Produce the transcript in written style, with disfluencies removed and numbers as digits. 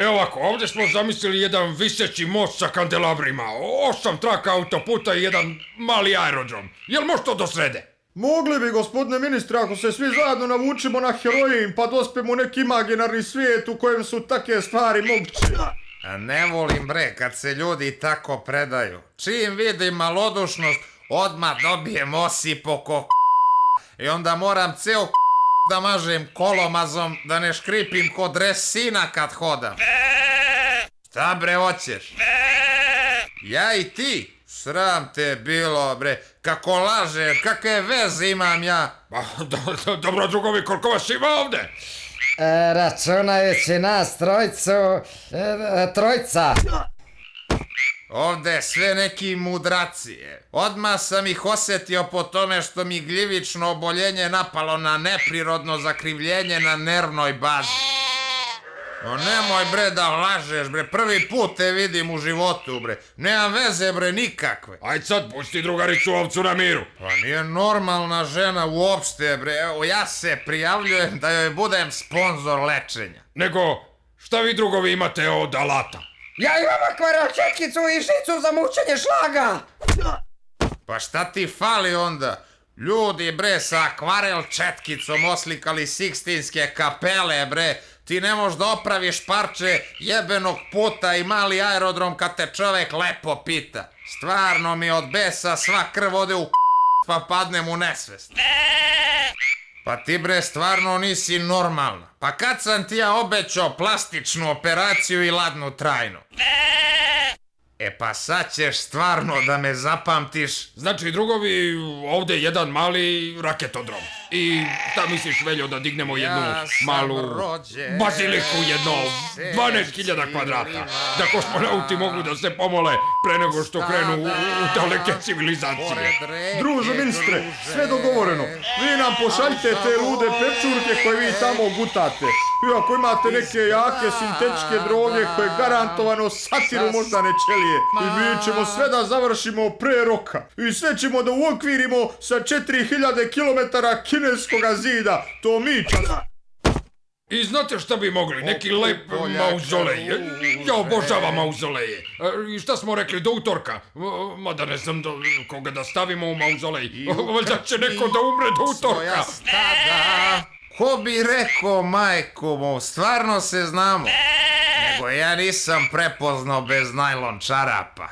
Evo ovako, ovdje smo zamislili jedan viseći most sa kandelabrima, 8 traka autoputa i jedan mali aerodrom. Jel može to do srede? Mogli bi, gospodine ministre, ako se svi zajedno navučimo na heroin pa dospemo u neki imaginarni svijet u kojem su take stvari moguće. A ne volim bre kad se ljudi tako predaju. Čim vidim malodušnost, odmah dobijem osipo ko i onda moram ceo da mažem kolomazom da ne škripim ko dresina kad hodam. Šta bre hoćeš? Ja i ti? Sram te bilo bre, kako lažem, kakve veze imam ja? Dobro drugovi, koliko vas ima ovdje? Računajući nas trojica. Ovde je sve neki mudraci. Odmah sam ih osjetio po tome što mi gljivično oboljenje napalo na neprirodno zakrivljenje na nervnoj bazi. No nemoj bre da lažeš bre, prvi put te vidim u životu bre, nemam veze bre nikakve. Ajde sad pusti drugaricu ovcu na miru. Pa nije normalna žena uopšte bre, evo ja se prijavljujem da joj budem sponzor lečenja. Nego, šta vi drugovi imate od alata? Ja imam akvarel četkicu i žicu za mučenje šlaga. Pa šta ti fali onda? Ljudi bre sa akvarel četkicom oslikali Sikstinske kapele bre. Ti ne možeš da opraviš parče jebenog puta i mali aerodrom kad te čovek lepo pita. Stvarno mi od besa sva krv ode u pa padnem u nesvest. Pa ti bre stvarno nisi normalna. Pa kad sam ti ja obećao plastičnu operaciju i ladnu trajnu? E pa sad ćeš stvarno da me zapamtiš. Znači drugovi, ovdje je jedan mali raketodrom. I šta misliš Veljo da dignemo jednu malu baziliku, jedno 12.000 kvadrata. Da kosmonauti mogu da se pomole pre nego što krenu u daleke civilizacije. Druže ministre, sve dogovoreno. Vi nam pošaljite te lude pečurke koje vi tamo gutate. I ako imate neke jake sintetičke droge koje garantovano satiru moždane ćelije. I mi ćemo sve da završimo pre roka. I sve ćemo da uokvirimo sa 4000 km kineskoga zida. To mi čas. I znate šta bi mogli? Neki lep mauzolej. Ja obožavam mauzoleje. I šta smo rekli, do utorka? Mada ne znam koga da stavimo u mauzolej. Valjda će neko da umre do utorka. Ko bi rekao, majko mu, stvarno se znamo. Nego ja nisam prepoznao bez najlon čarapa.